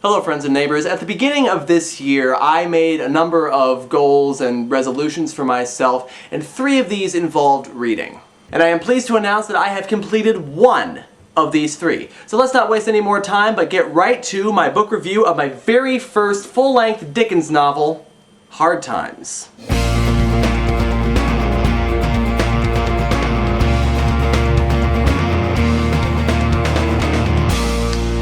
Hello friends and neighbors. At the beginning of this year, I made a number of goals and resolutions for myself, and 3 of these involved reading. And I am pleased to announce that I have completed 1 of these 3. So let's not waste any more time, but get right to my book review of my very first full-length Dickens novel, Hard Times.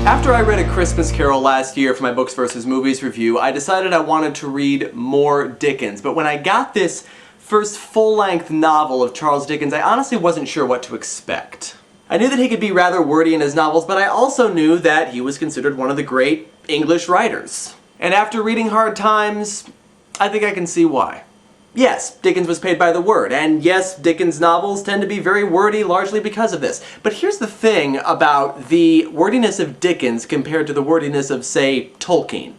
After I read A Christmas Carol last year for my Books vs. Movies review, I decided I wanted to read more Dickens. But when I got this first full-length novel of Charles Dickens, I honestly wasn't sure what to expect. I knew that he could be rather wordy in his novels, but I also knew that he was considered one of the great English writers. And after reading Hard Times, I think I can see why. Yes, Dickens was paid by the word, and yes, Dickens novels tend to be very wordy largely because of this. But here's the thing about the wordiness of Dickens compared to the wordiness of, say, Tolkien.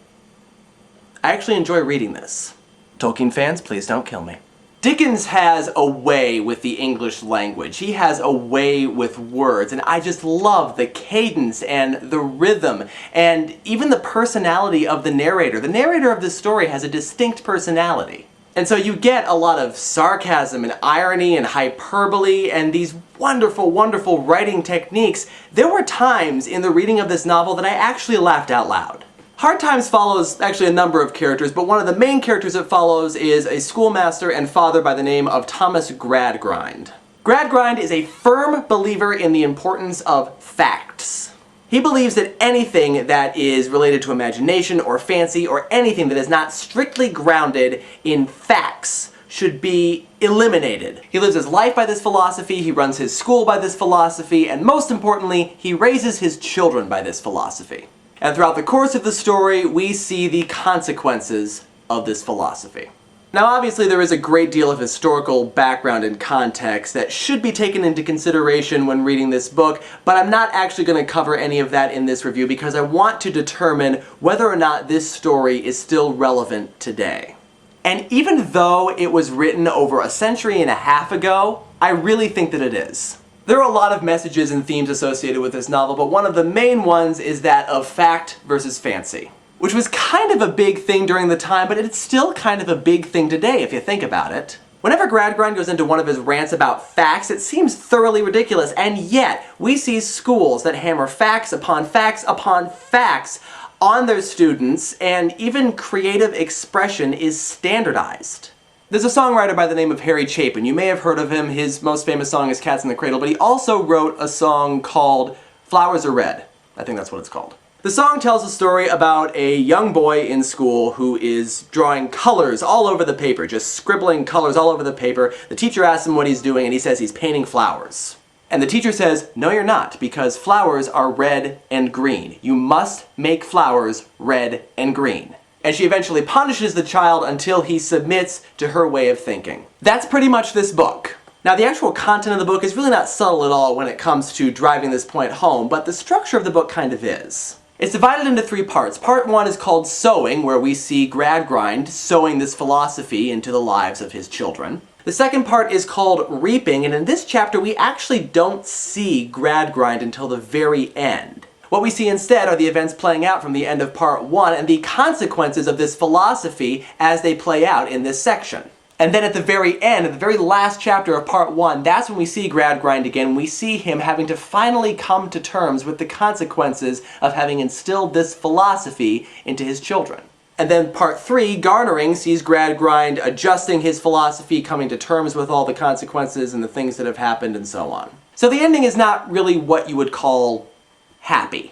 I actually enjoy reading this. Tolkien fans, please don't kill me. Dickens has a way with the English language. He has a way with words, and I just love the cadence and the rhythm and even the personality of the narrator. The narrator of this story has a distinct personality. And so you get a lot of sarcasm and irony and hyperbole and these wonderful, wonderful writing techniques. There were times in the reading of this novel that I actually laughed out loud. Hard Times follows actually a number of characters, but one of the main characters it follows is a schoolmaster and father by the name of Thomas Gradgrind. Gradgrind is a firm believer in the importance of facts. He believes that anything that is related to imagination or fancy or anything that is not strictly grounded in facts should be eliminated. He lives his life by this philosophy, he runs his school by this philosophy, and most importantly, he raises his children by this philosophy. And throughout the course of the story, we see the consequences of this philosophy. Now obviously there is a great deal of historical background and context that should be taken into consideration when reading this book, but I'm not actually going to cover any of that in this review because I want to determine whether or not this story is still relevant today. And even though it was written over a century and a half ago, I really think that it is. There are a lot of messages and themes associated with this novel, but one of the main ones is that of fact versus fancy. Which was kind of a big thing during the time, but it's still kind of a big thing today if you think about it. Whenever Gradgrind goes into one of his rants about facts, it seems thoroughly ridiculous, and yet we see schools that hammer facts upon facts upon facts on their students, and even creative expression is standardized. There's a songwriter by the name of Harry Chapin. You may have heard of him. His most famous song is Cats in the Cradle, but he also wrote a song called Flowers Are Red. I think that's what it's called. The song tells a story about a young boy in school who is drawing colors all over the paper, just scribbling colors all over the paper. The teacher asks him what he's doing, and he says he's painting flowers. And the teacher says, no you're not, because flowers are red and green. You must make flowers red and green. And she eventually punishes the child until he submits to her way of thinking. That's pretty much this book. Now the actual content of the book is really not subtle at all when it comes to driving this point home, but the structure of the book kind of is. It's divided into 3 parts. Part 1 is called Sowing, where we see Gradgrind sowing this philosophy into the lives of his children. The second part is called Reaping, and in this chapter we actually don't see Gradgrind until the very end. What we see instead are the events playing out from the end of part 1 and the consequences of this philosophy as they play out in this section. And then at the very end, at the very last chapter of part 1, that's when we see Gradgrind again. We see him having to finally come to terms with the consequences of having instilled this philosophy into his children. And then part 3, Garnering, sees Gradgrind adjusting his philosophy, coming to terms with all the consequences and the things that have happened and so on. So the ending is not really what you would call happy.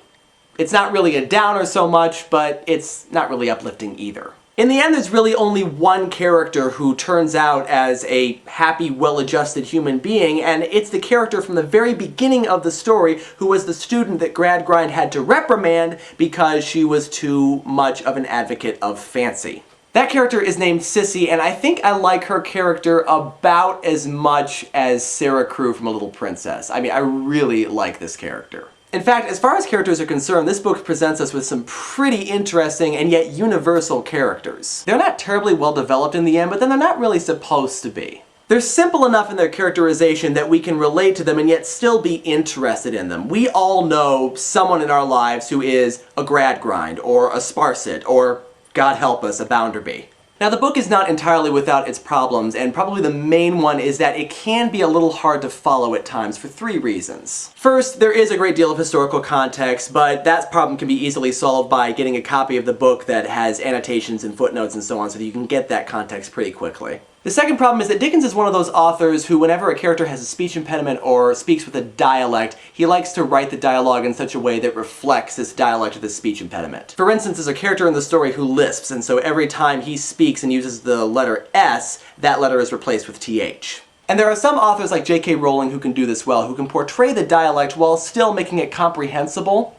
It's not really a downer so much, but it's not really uplifting either. In the end, there's really only one character who turns out as a happy, well-adjusted human being, and it's the character from the very beginning of the story who was the student that Gradgrind had to reprimand because she was too much of an advocate of fancy. That character is named Sissy, and I think I like her character about as much as Sarah Crewe from A Little Princess. I mean, I really like this character. In fact, as far as characters are concerned, this book presents us with some pretty interesting and yet universal characters. They're not terribly well developed in the end, but then they're not really supposed to be. They're simple enough in their characterization that we can relate to them and yet still be interested in them. We all know someone in our lives who is a Gradgrind, or a Sparsit, or, God help us, a Bounderby. Now, the book is not entirely without its problems, and probably the main one is that it can be a little hard to follow at times for 3 reasons. First, there is a great deal of historical context, but that problem can be easily solved by getting a copy of the book that has annotations and footnotes and so on, so that you can get that context pretty quickly. The second problem is that Dickens is one of those authors who, whenever a character has a speech impediment or speaks with a dialect, he likes to write the dialogue in such a way that reflects this dialect of the speech impediment. For instance, there's a character in the story who lisps, and so every time he speaks and uses the letter S, that letter is replaced with TH. And there are some authors like J.K. Rowling who can do this well, who can portray the dialect while still making it comprehensible.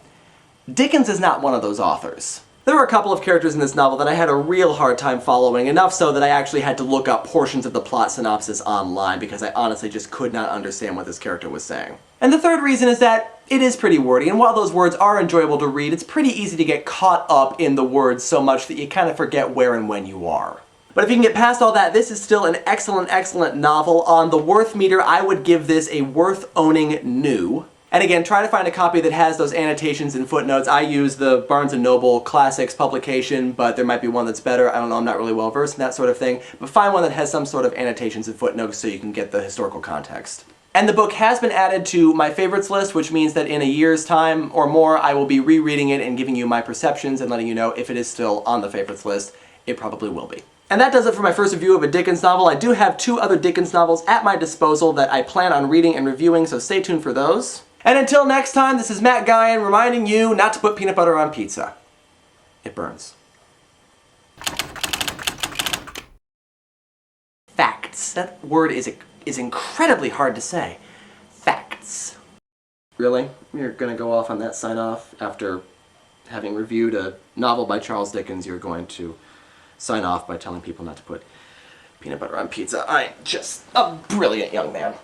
Dickens is not one of those authors. There were a couple of characters in this novel that I had a real hard time following, enough so that I actually had to look up portions of the plot synopsis online because I honestly just could not understand what this character was saying. And the third reason is that it is pretty wordy, and while those words are enjoyable to read, it's pretty easy to get caught up in the words so much that you kind of forget where and when you are. But if you can get past all that, this is still an excellent, excellent novel. On the worth meter, I would give this a worth owning new. And again, try to find a copy that has those annotations and footnotes. I use the Barnes & Noble Classics publication, but there might be one that's better. I don't know, I'm not really well versed in that sort of thing. But find one that has some sort of annotations and footnotes so you can get the historical context. And the book has been added to my favorites list, which means that in a year's time or more, I will be rereading it and giving you my perceptions and letting you know if it is still on the favorites list. It probably will be. And that does it for my first review of a Dickens novel. I do have 2 other Dickens novels at my disposal that I plan on reading and reviewing, so stay tuned for those. And until next time, this is Matt Guyan reminding you not to put peanut butter on pizza. It burns. Facts. That word is incredibly hard to say. Facts. Really? You're gonna go off on that sign-off after having reviewed a novel by Charles Dickens? You're going to sign off by telling people not to put peanut butter on pizza. I'm just a brilliant young man.